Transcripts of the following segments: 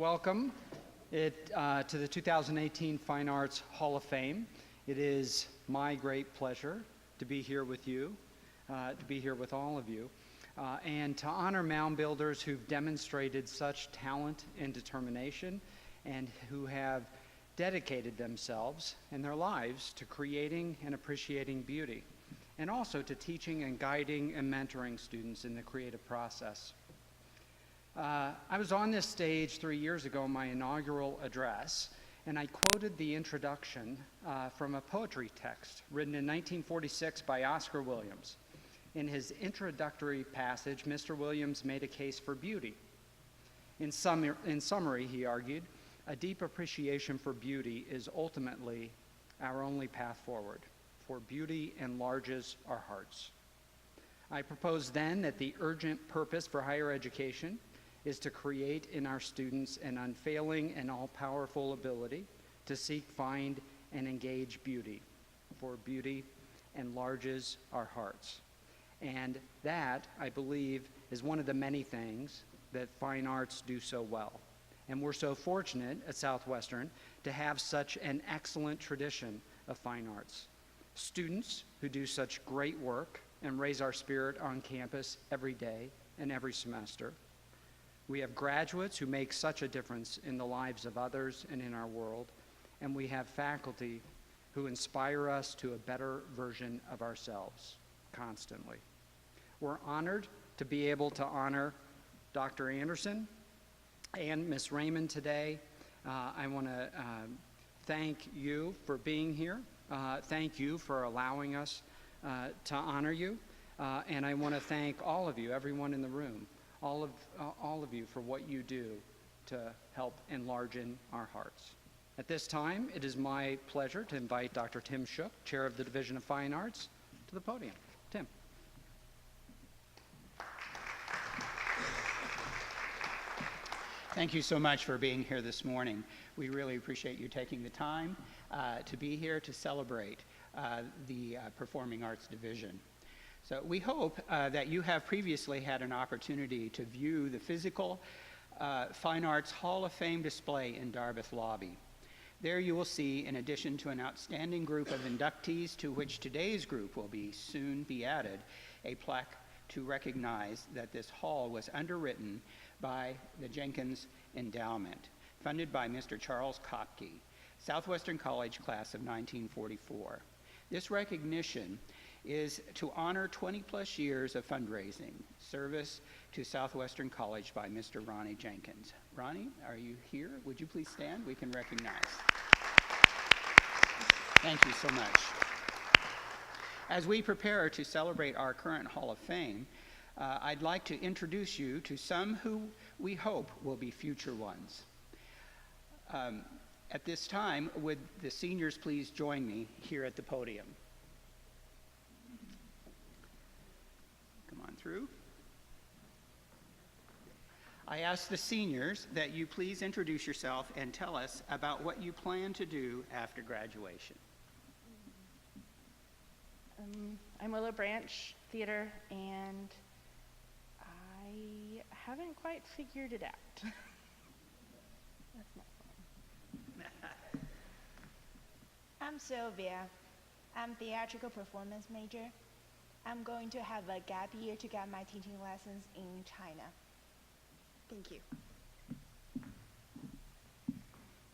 welcome to the 2018 Fine Arts Hall of Fame. It is my great pleasure to be here with you, to be here with all of you, and to honor mound builders who've demonstrated such talent and determination and who have dedicated themselves and their lives to creating and appreciating beauty, and also to teaching and guiding and mentoring students in the creative process. I was on this stage 3 years ago in my inaugural address, and I quoted the introduction from a poetry text written in 1946 by Oscar Williams. In his introductory passage, Mr. Williams made a case for beauty. In summary, he argued, a deep appreciation for beauty is ultimately our only path forward, for beauty enlarges our hearts. I proposed then that the urgent purpose for higher education is to create in our students an unfailing and all-powerful ability to seek, find, and engage beauty, for beauty enlarges our hearts. And that, I believe, is one of the many things that fine arts do so well. And we're so fortunate at Southwestern to have such an excellent tradition of fine arts. Students who do such great work and raise our spirit on campus every day and every semester. We have graduates who make such a difference in the lives of others and in our world. And we have faculty who inspire us to a better version of ourselves constantly. We're honored to be able to honor Dr. Anderson and Ms. Raymond today. I want to thank you for being here. Thank you for allowing us to honor you. And I want to thank all of you, everyone in the room, all of you for what you do to help enlarge in our hearts. At this time, it is my pleasure to invite Dr. Tim Shook, Chair of the Division of Fine Arts, to the podium. Tim. Thank you so much for being here this morning. We really appreciate you taking the time to be here to celebrate the Performing Arts Division. So we hope that you have previously had an opportunity to view the physical Fine Arts Hall of Fame display in Darbeth Lobby. There you will see, in addition to an outstanding group of inductees to which today's group will soon be added, a plaque to recognize that this hall was underwritten by the Jenkins Endowment, funded by Mr. Charles Kopke, Southwestern College class of 1944. This recognition is to honor 20-plus years of fundraising, service to Southwestern College by Mr. Ronnie Jenkins. Ronnie, are you here? Would you please stand? We can recognize. Thank you so much. As we prepare to celebrate our current Hall of Fame, I'd like to introduce you to some who we hope will be future ones. At this time, would the seniors please join me here at the podium? Come on through. I ask the seniors that you please introduce yourself and tell us about what you plan to do after graduation. I'm Willow Branch Theater, and I haven't quite figured it out. That's not fun. I'm Sylvia. I'm theatrical performance major. I'm going to have a gap year to get my teaching lessons in China. Thank you.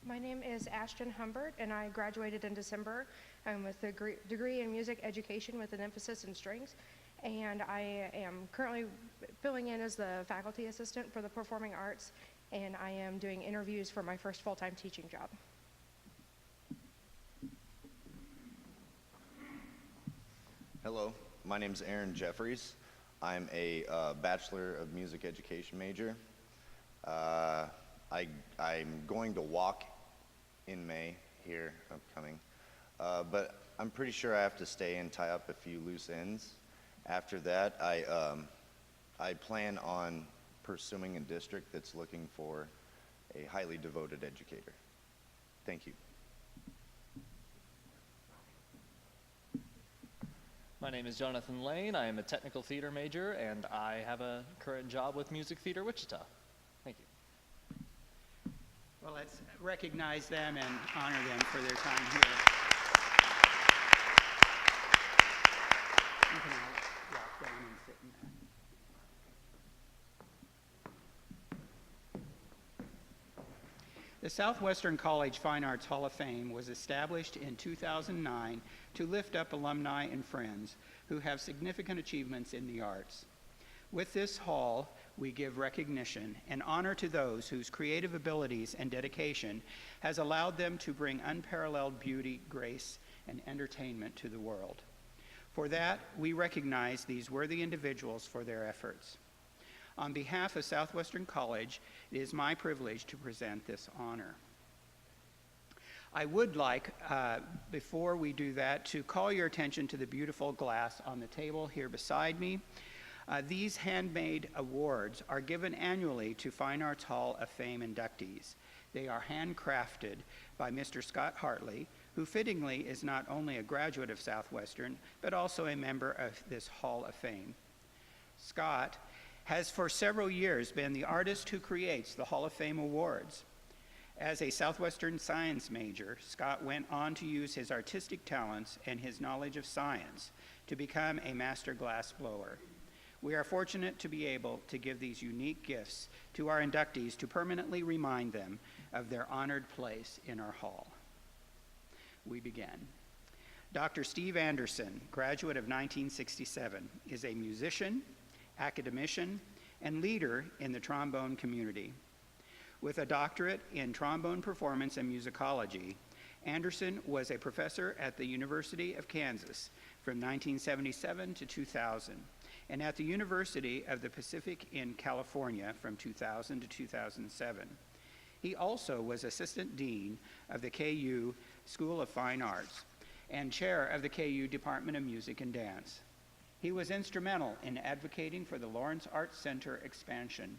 My name is Ashton Humbert, and I graduated in December. I'm with a degree in music education with an emphasis in strings, and I am currently filling in as the faculty assistant for the performing arts, and I am doing interviews for my first full-time teaching job. Hello, my name is Aaron Jeffries. I'm a Bachelor of Music Education major. I'm going to walk in May here, upcoming, but I'm pretty sure I have to stay and tie up a few loose ends. After that, I plan on pursuing a district that's looking for a highly devoted educator. Thank you. My name is Jonathan Lane. I am a technical theater major, and I have a current job with Music Theater Wichita. Thank you. Well, let's recognize them and honor them for their time here. You can all walk down and sit in that. The Southwestern College Fine Arts Hall of Fame was established in 2009 to lift up alumni and friends who have significant achievements in the arts. With this hall, we give recognition and honor to those whose creative abilities and dedication has allowed them to bring unparalleled beauty, grace, and entertainment to the world. For that, we recognize these worthy individuals for their efforts. On behalf of Southwestern College, it is my privilege to present this honor. I would like, before we do that, to call your attention to the beautiful glass on the table here beside me. These handmade awards are given annually to Fine Arts Hall of Fame inductees. They are handcrafted by Mr. Scott Hartley, who fittingly is not only a graduate of Southwestern, but also a member of this Hall of Fame. Scott has for several years been the artist who creates the Hall of Fame awards. As a Southwestern science major, Scott went on to use his artistic talents and his knowledge of science to become a master glass blower. We are fortunate to be able to give these unique gifts to our inductees to permanently remind them of their honored place in our hall. We begin. Dr. Steve Anderson, graduate of 1967, is a musician, academician, and leader in the trombone community. With a doctorate in trombone performance and musicology, Anderson was a professor at the University of Kansas from 1977 to 2000, and at the University of the Pacific in California from 2000 to 2007. He also was assistant dean of the KU School of Fine Arts and chair of the KU Department of Music and Dance. He was instrumental in advocating for the Lawrence Arts Center expansion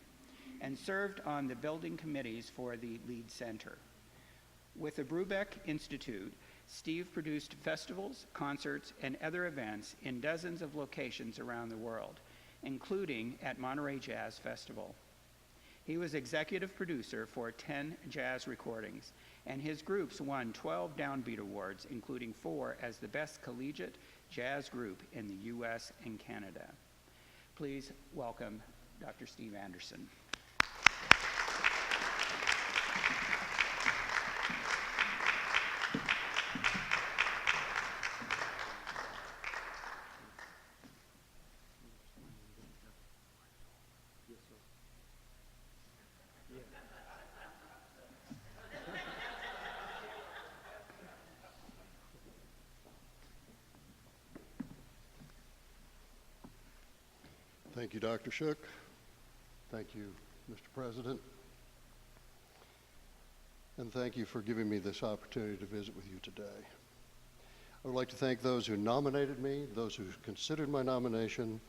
and served on the building committees for the Lead Center. With the Brubeck Institute, Steve produced festivals, concerts, and other events in dozens of locations around the world, including at Monterey Jazz Festival. He was executive producer for 10 jazz recordings, and his groups won 12 Downbeat Awards, including 4 as the best collegiate jazz group in the U.S. and Canada. Please welcome Dr. Steve Anderson. Thank you, Dr. Shook. Thank you, Mr. President. And thank you for giving me this opportunity to visit with you today. I would like to thank those who nominated me, those who considered my nomination,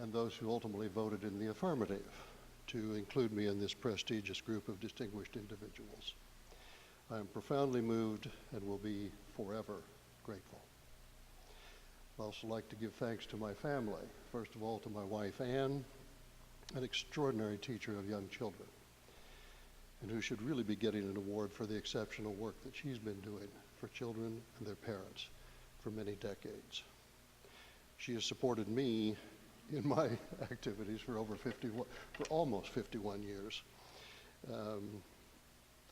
and those who ultimately voted in the affirmative to include me in this prestigious group of distinguished individuals. I am profoundly moved and will be forever grateful. I'd also like to give thanks to my family, first of all to my wife, Ann, an extraordinary teacher of young children, and who should really be getting an award for the exceptional work that she's been doing for children and their parents for many decades. She has supported me in my activities for almost 51 years,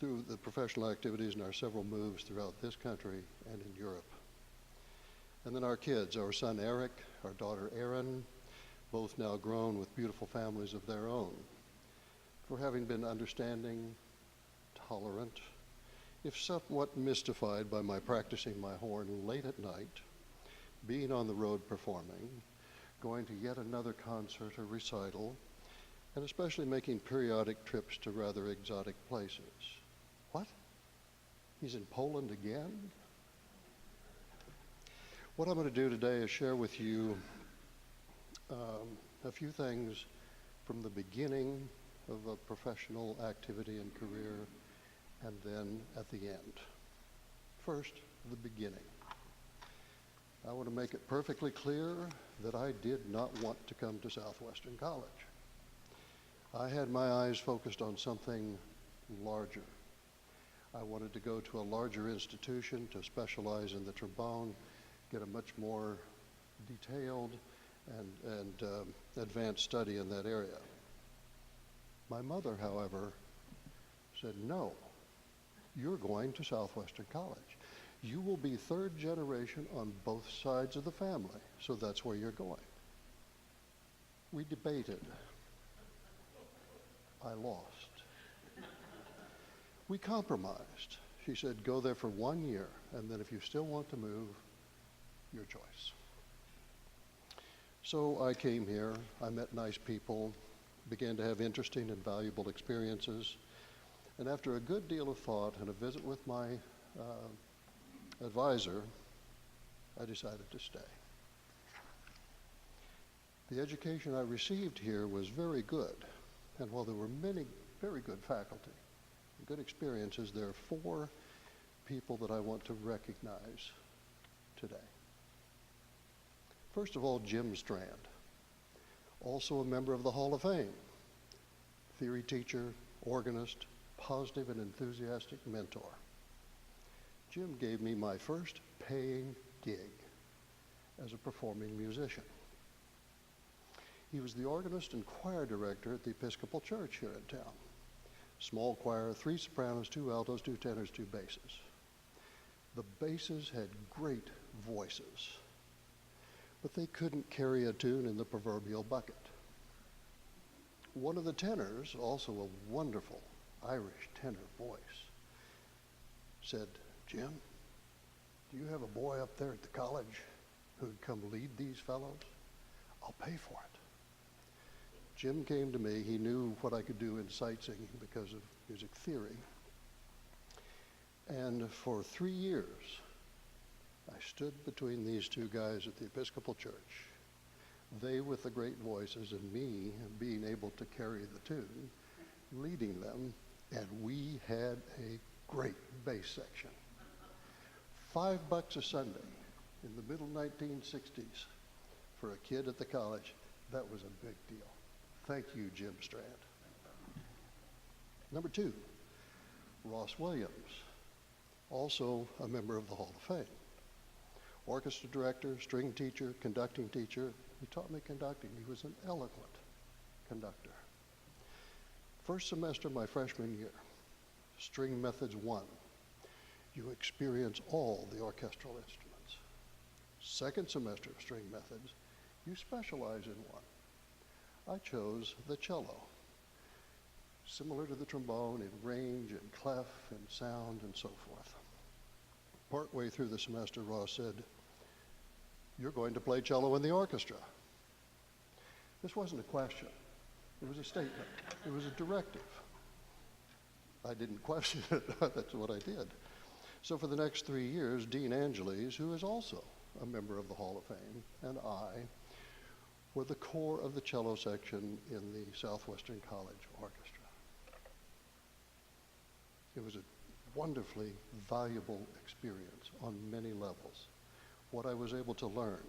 through the professional activities and our several moves throughout this country and in Europe. And then our kids, our son Eric, our daughter Erin, both now grown with beautiful families of their own, for having been understanding, tolerant, if somewhat mystified by my practicing my horn late at night, being on the road performing, going to yet another concert or recital, and especially making periodic trips to rather exotic places. What? He's in Poland again? What I'm going to do today is share with you a few things from the beginning of a professional activity and career, and then at the end. First, the beginning. I want to make it perfectly clear that I did not want to come to Southwestern College. I had my eyes focused on something larger I wanted to go to a larger institution to specialize in the trombone, get a much more detailed and advanced study in that area. My mother, however, said, no, you're going to Southwestern College. You will be third generation on both sides of the family, so that's where you're going. We debated. I lost. We compromised. She said, go there for 1 year, and then if you still want to move, your choice. So I came here, I met nice people, began to have interesting and valuable experiences, and after a good deal of thought and a visit with my advisor, I decided to stay. The education I received here was very good, and while there were many very good faculty, good experiences, there are 4 people that I want to recognize today. First of all, Jim Strand, also a member of the Hall of Fame, theory teacher, organist, positive and enthusiastic mentor. Jim gave me my first paying gig as a performing musician. He was the organist and choir director at the Episcopal Church here in town. Small choir, 3 sopranos, 2 altos, 2 tenors, 2 basses. The basses had great voices, but they couldn't carry a tune in the proverbial bucket. One of the tenors, also a wonderful Irish tenor voice, said, Jim, do you have a boy up there at the college who'd come lead these fellows? I'll pay for it. Jim came to me. He knew what I could do in sight singing because of music theory. And for 3 years, I stood between these 2 guys at the Episcopal Church, they with the great voices and me being able to carry the tune, leading them, and we had a great bass section. $5 a Sunday in the middle 1960s for a kid at the college, that was a big deal. Thank you, Jim Strand. Number 2, Ross Williams, also a member of the Hall of Fame. Orchestra director, string teacher, conducting teacher. He taught me conducting. He was an eloquent conductor. First semester my freshman year, String Methods 1. You experience all the orchestral instruments. Second semester of String Methods, you specialize in one. I chose the cello, similar to the trombone in range and clef and sound and so forth. Partway through the semester, Ross said, you're going to play cello in the orchestra. This wasn't a question. It was a statement. It was a directive. I didn't question it. That's what I did. So for the next 3 years, Dean Angeles, who is also a member of the Hall of Fame, and I were the core of the cello section in the Southwestern College Orchestra. It was a wonderfully valuable experience on many levels. What I was able to learn,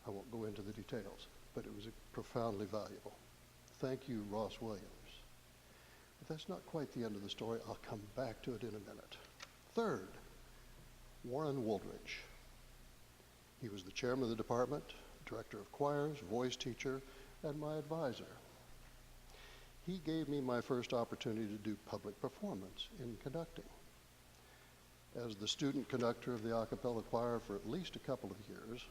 I won't go into the details, but it was profoundly valuable. Thank you, Ross Williams. But that's not quite the end of the story. I'll come back to it in a minute. Third, Warren Woolridge. He was the chairman of the department, director of choirs, voice teacher, and my advisor. He gave me my first opportunity to do public performance in conducting. As the student conductor of the a cappella choir for at least a couple of years,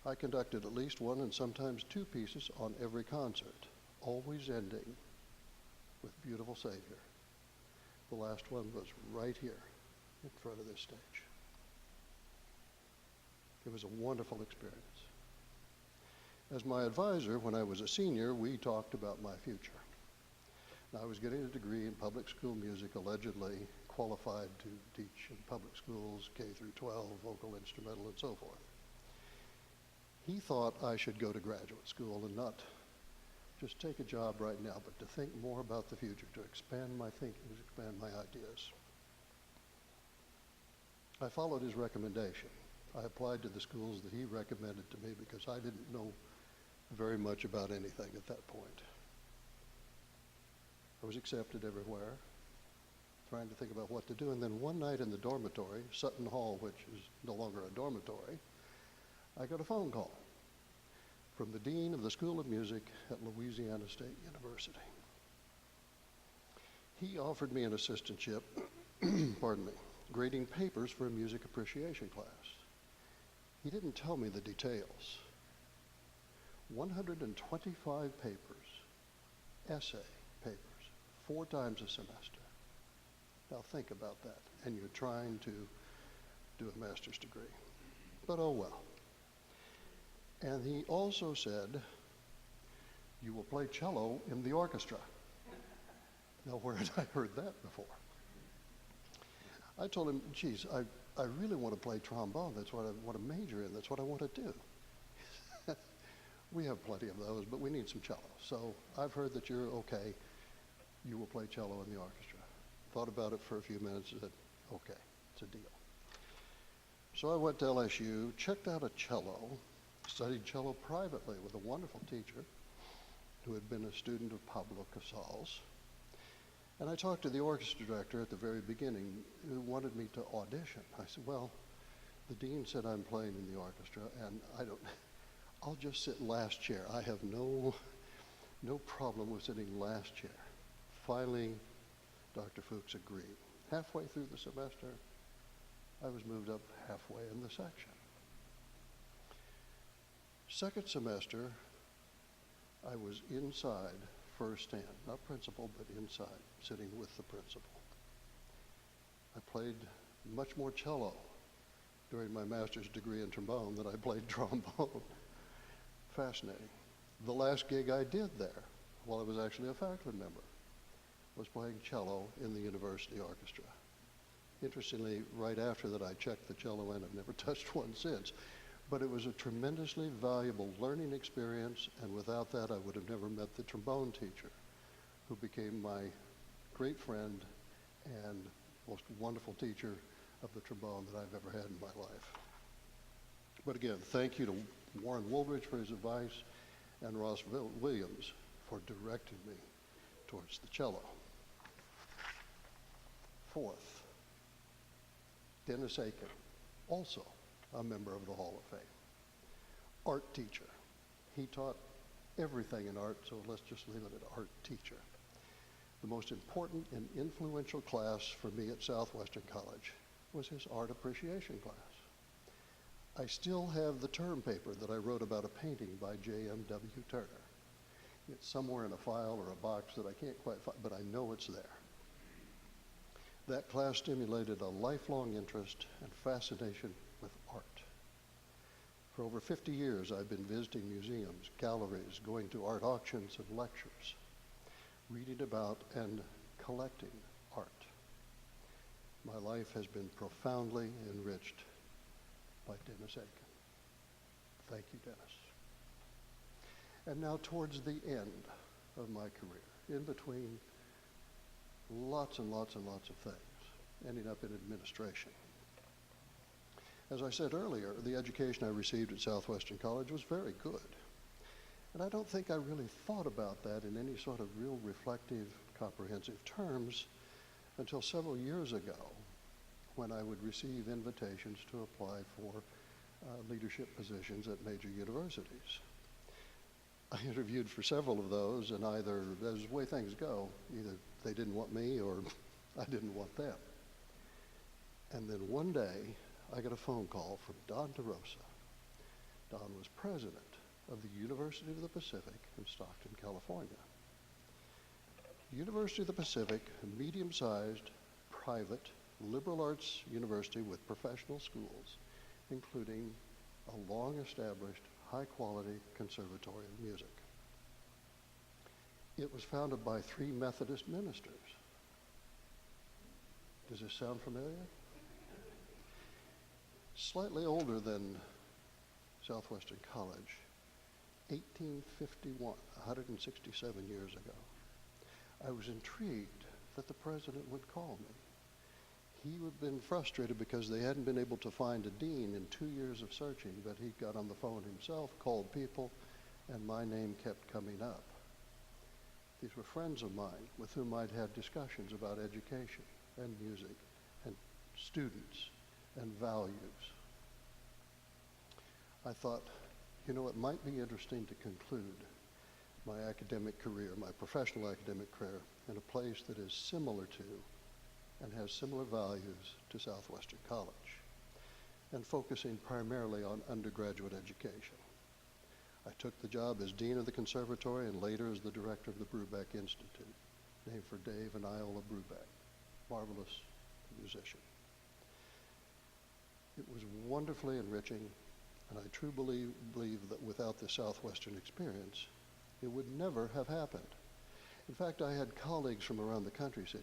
I conducted at least 1 and sometimes 2 pieces on every concert, always ending with Beautiful Savior. The last one was right here in front of this stage. It was a wonderful experience. As my advisor, when I was a senior, we talked about my future. I was getting a degree in public school music, allegedly qualified to teach in public schools, K through 12, vocal, instrumental, and so forth. He thought I should go to graduate school and not just take a job right now, but to think more about the future, to expand my thinking, to expand my ideas. I followed his recommendation. I applied to the schools that he recommended to me because I didn't know very much about anything at that point. I was accepted everywhere. trying to think about what to do. And then one night in the dormitory, Sutton Hall, which is no longer a dormitory, I got a phone call from the dean of the School of Music at Louisiana State University. He offered me an assistantship, pardon me, grading papers for a music appreciation class. He didn't tell me the details. 125 papers, essay papers, 4 times a semester. Now think about that, and you're trying to do a master's degree. But oh well. And he also said, you will play cello in the orchestra. Now, where had I heard that before? I told him, geez, I really want to play trombone. That's what I want to major in. That's what I want to do. We have plenty of those, but we need some cello. So I've heard that you're okay. You will play cello in the orchestra. Thought about it for a few minutes and said, okay, it's a deal. So I went to LSU, checked out a cello, studied cello privately with a wonderful teacher who had been a student of Pablo Casal's. And I talked to the orchestra director at the very beginning who wanted me to audition. I said, well, the dean said I'm playing in the orchestra and I'll just sit last chair. I have no problem with sitting last chair. Finally, Dr. Fuchs agreed. Halfway through the semester, I was moved up halfway in the section. Second semester, I was inside first stand, not principal, but inside, sitting with the principal. I played much more cello during my master's degree in trombone than I played trombone. Fascinating. The last gig I did there, while I was actually a faculty member, was playing cello in the university orchestra. Interestingly, right after that, I checked the cello in. I've never touched one since. But it was a tremendously valuable learning experience, and without that, I would have never met the trombone teacher, who became my great friend and most wonderful teacher of the trombone that I've ever had in my life. But again, thank you to Warren Woolridge for his advice and Ross Williams for directing me towards the cello. Fourth, Dennis Aiken, also a member of the Hall of Fame. Art teacher. He taught everything in art, so let's just leave it at art teacher. The most important and influential class for me at Southwestern College was his art appreciation class. I still have the term paper that I wrote about a painting by J.M.W. Turner. It's somewhere in a file or a box that I can't quite find, but I know it's there. That class stimulated a lifelong interest and fascination with art. For over 50 years, I've been visiting museums, galleries, going to art auctions and lectures, reading about and collecting art. My life has been profoundly enriched by Dennis Aiken. Thank you, Dennis. And now towards the end of my career, in between lots and lots and lots of things, ending up in administration. As I said earlier, the education I received at Southwestern College was very good. And I don't think I really thought about that in any sort of real reflective, comprehensive terms until several years ago, when I would receive invitations to apply for leadership positions at major universities. I interviewed for several of those, and either, as the way things go, either they didn't want me or I didn't want them. And then one day, I got a phone call from Don DeRosa. Don was president of the University of the Pacific in Stockton, California. The University of the Pacific, a medium-sized, private, liberal arts university with professional schools, including a long-established, high-quality conservatory of music. It was founded by 3 Methodist ministers. Does this sound familiar? Slightly older than Southwestern College, 1851, 167 years ago. I was intrigued that the president would call me. He had been frustrated because they hadn't been able to find a dean in 2 years of searching, but he got on the phone himself, called people, and my name kept coming up. These were friends of mine with whom I'd had discussions about education, and music and students and values. I thought, you know, it might be interesting to conclude my academic career, my professional academic career, in a place that is similar to and has similar values to Southwestern College, and focusing primarily on undergraduate education. I took the job as Dean of the Conservatory and later as the Director of the Brubeck Institute, named for Dave and Iola Brubeck, marvelous musician. It was wonderfully enriching, and I truly believe that without the Southwestern experience, it would never have happened. In fact, I had colleagues from around the country say,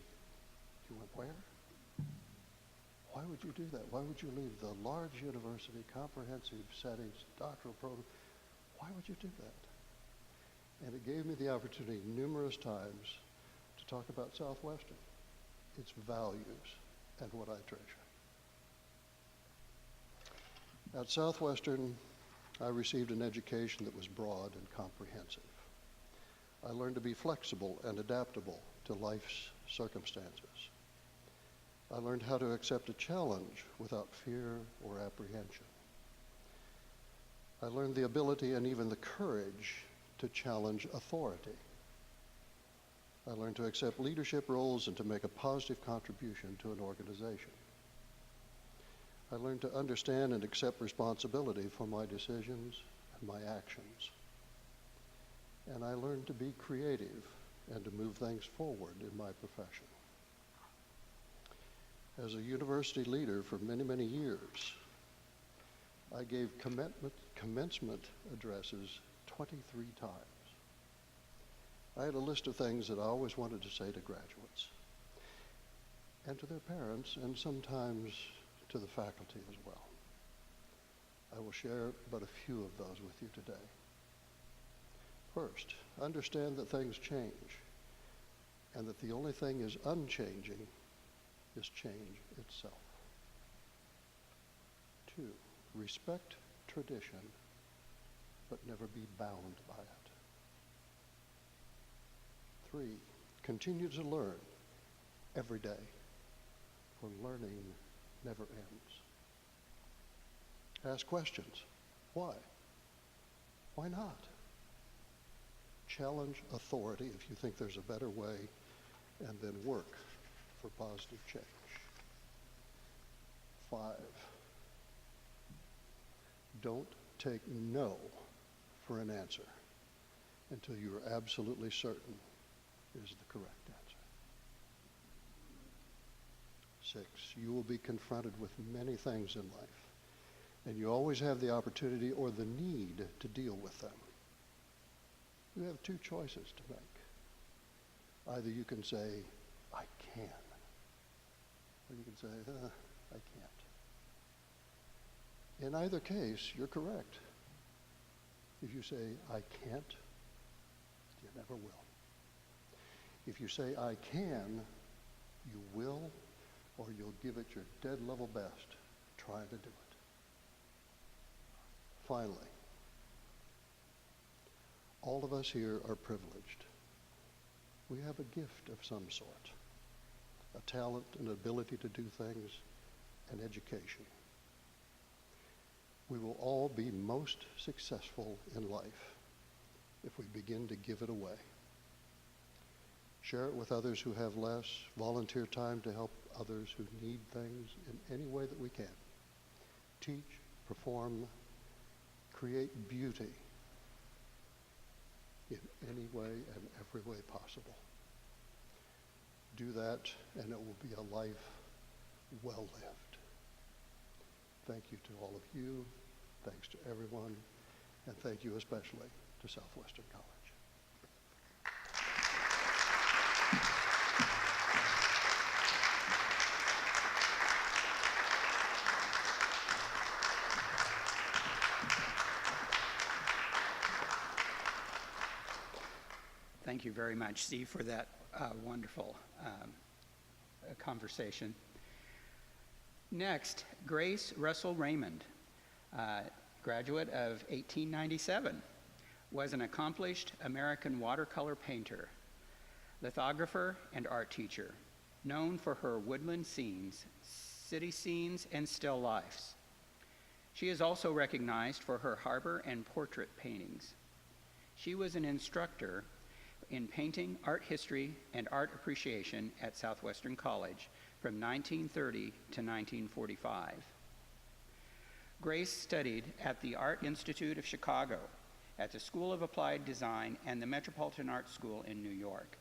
"You went where? Why would you do that? Why would you leave the large university, comprehensive settings, doctoral program? Why would you do that?" And it gave me the opportunity numerous times to talk about Southwestern, its values, and what I treasure. At Southwestern, I received an education that was broad and comprehensive. I learned to be flexible and adaptable to life's circumstances. I learned how to accept a challenge without fear or apprehension. I learned the ability and even the courage to challenge authority. I learned to accept leadership roles and to make a positive contribution to an organization. I learned to understand and accept responsibility for my decisions and my actions. And I learned to be creative and to move things forward in my profession. As a university leader for many, many years, I gave commencement addresses 23 times. I had a list of things that I always wanted to say to graduates and to their parents, and sometimes to the faculty as well. I will share but a few of those with you today. First, understand that things change, and that the only thing is unchanging is change itself. 2, respect tradition, but never be bound by it. 3, continue to learn every day, for learning never ends. Ask questions. Why? Why not? Challenge authority if you think there's a better way, and then work for positive change. 5, don't take no for an answer until you are absolutely certain is the correct answer. 6, you will be confronted with many things in life, and you always have the opportunity or the need to deal with them. You have 2 choices to make. Either you can say, "I can," or you can say, "I can't." In either case, you're correct. If you say, "I can't," you never will. If you say, "I can," you will, or you'll give it your dead level best trying to do it. Finally, all of us here are privileged. We have a gift of some sort, a talent, an ability to do things, an education. We will all be most successful in life if we begin to give it away. Share it with others who have less. Volunteer time to help others who need things in any way that we can. Teach, perform, create beauty in any way and every way possible. Do that, and it will be a life well lived. Thank you to all of you. Thanks to everyone. And thank you especially to Southwestern College. Thank you very much, Steve, for that wonderful conversation. Next, Grace Russell Raymond, graduate of 1897, was an accomplished American watercolor painter, lithographer, and art teacher. known for her woodland scenes, city scenes, and still lifes. She is also recognized for her harbor and portrait paintings. She was an instructor in painting, art history, and art appreciation at Southwestern College from 1930 to 1945. Grace studied at the Art Institute of Chicago, at the School of Applied Design and the Metropolitan Art School in New York,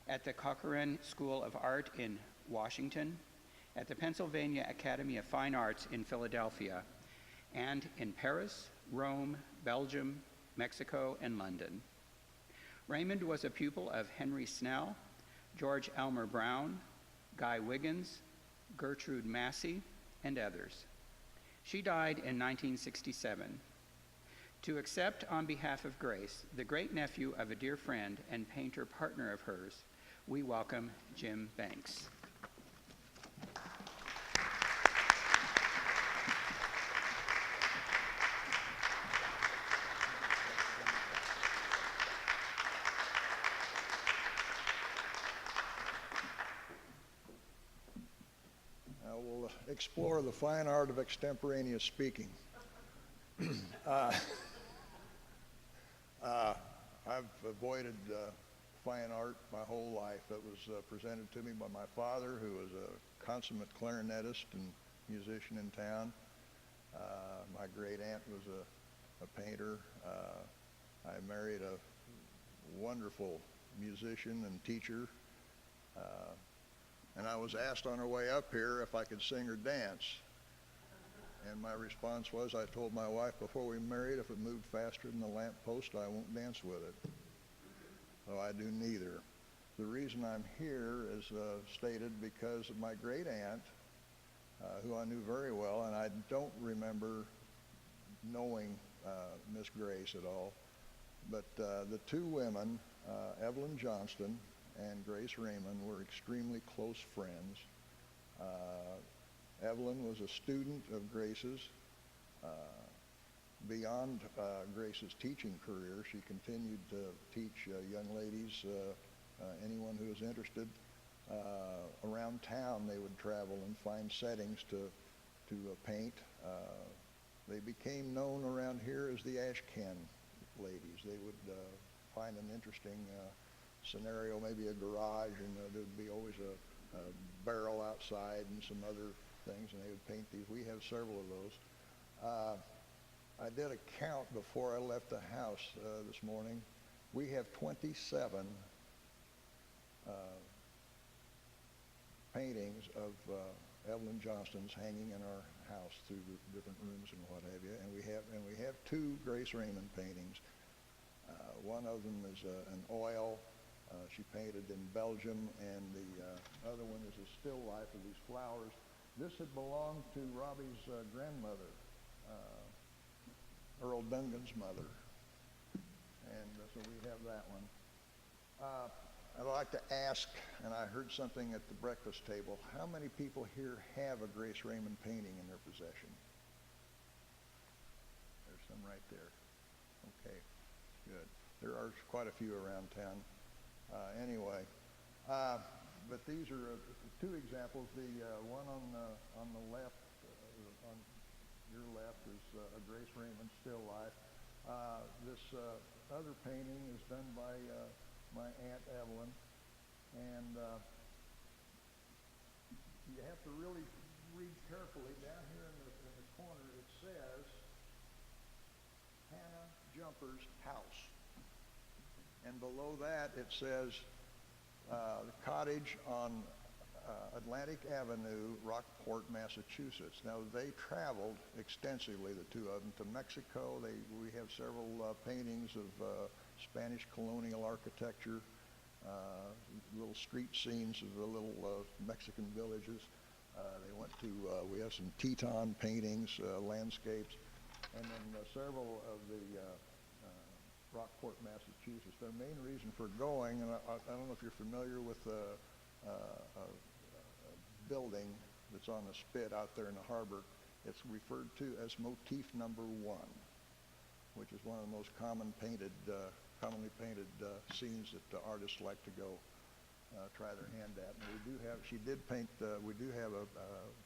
at the Corcoran School of Art in Washington, at the Pennsylvania Academy of Fine Arts in Philadelphia, and in Paris, Rome, Belgium, Mexico, and London. Raymond was a pupil of Henry Snell, George Elmer Brown, Guy Wiggins, Gertrude Massey, and others. She died in 1967. To accept on behalf of Grace, the great-nephew of a dear friend and painter partner of hers, we welcome Jim Banks. I will explore the fine art of extemporaneous speaking. I've avoided fine art my whole life. It was presented to me by my father, who was a consummate clarinetist and musician in town. My great aunt was a painter. I married a wonderful musician and teacher. And I was asked on our way up here if I could sing or dance. And my response was, I told my wife before we married, if it moved faster than the lamp post, I won't dance with it. So I do neither. The reason I'm here is stated because of my great aunt, who I knew very well, and I don't remember knowing Miss Grace at all. But the two women, Evelyn Johnston and Grace Raymond, were extremely close friends. Evelyn was a student of Grace's. Beyond Grace's teaching career, she continued to teach young ladies, anyone who was interested. Around town, they would travel and find settings to paint. They became known around here as the Ash Can ladies. They would find an interesting scenario, maybe a garage, and there'd be always a barrel outside and some other things, and they would paint these. We have several of those. I did a count before I left the house this morning. We have 27 paintings of Evelyn Johnston's hanging in our house through the different rooms and what have you, and we have two Grace Raymond paintings. One of them is an oil. She painted in Belgium, and the other one is a still life of these flowers. This had belonged to Robbie's grandmother, Earl Dungan's mother, and so we have that one. I'd like to ask, and I heard something at the breakfast table, how many people here have a Grace Raymond painting in their possession? There's some right there. Okay, good. There are quite a few around town. Anyway, but these are two examples. The one on the left, on your left, is a Grace Raymond still life. This other painting is done by my Aunt Evelyn, and you have to really read carefully. Down here in the corner, it says Hannah Jumper's house, and below that it says the cottage on Atlantic Avenue, Rockport, Massachusetts. Now, they traveled extensively, the two of them, to Mexico. We have several paintings of Spanish colonial architecture, little street scenes of the little Mexican villages. They went to, we have some Teton paintings, landscapes, and then several of the Rockport, Massachusetts. Their main reason for going, and I don't know if you're familiar with a building that's on the spit out there in the harbor. It's referred to as motif number 1, which is one of the most commonly painted scenes that the artists like to go. try their hand at. And we do have, she did paint, we do have a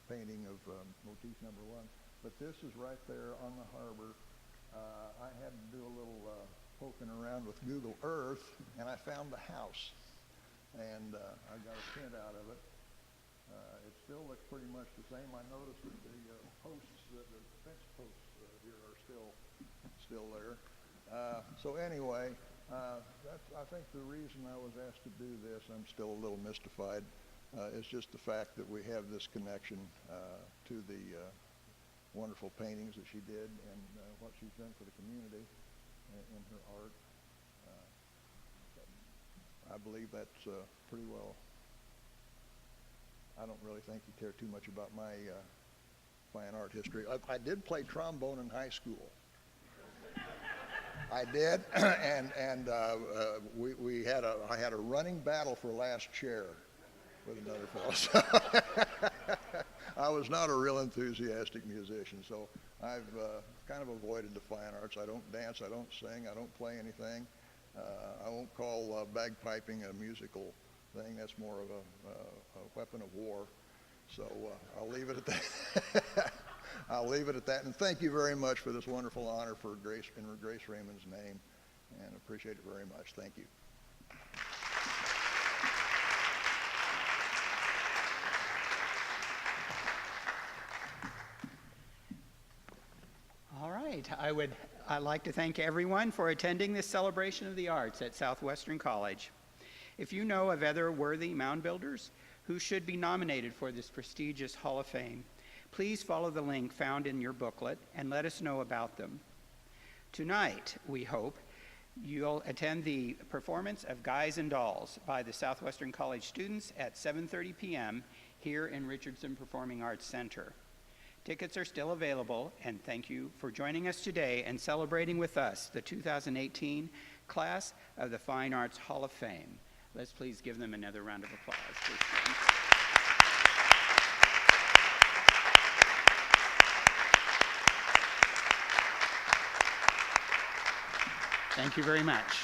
painting of motif number 1, but this is right there on the harbor. I had to do a little poking around with Google Earth, and I found the house, and I got a print out of it. It still looks pretty much the same. I noticed that the posts, the fence posts here are still there. So anyway, that's, I think the reason I was asked to do this, I'm still a little mystified, is just the fact that we have this connection to the wonderful paintings that she did and what she's done for the community in her art. I believe that's pretty well. I don't really think you care too much about my fine art history. I did play trombone in high school. I did, and I had a running battle for last chair with another fellow. So I was not a real enthusiastic musician, so I've kind of avoided the fine arts. I don't dance, I don't sing, I don't play anything. I won't call bagpiping a musical thing. That's more of a weapon of war. So I'll leave it at that. I'll leave it at that. And thank you very much for this wonderful honor for Grace, in Grace Raymond's name, and appreciate it very much. Thank you. All right. I'd like to thank everyone for attending this celebration of the arts at Southwestern College. If you know of other worthy mound builders who should be nominated for this prestigious Hall of Fame, please follow the link found in your booklet and let us know about them. Tonight, we hope you'll attend the performance of Guys and Dolls by the Southwestern College students at 7:30 p.m. here in Richardson Performing Arts Center. Tickets are still available, and thank you for joining us today and celebrating with us the 2018 class of the Fine Arts Hall of Fame. Let's please give them another round of applause. Thank you very much.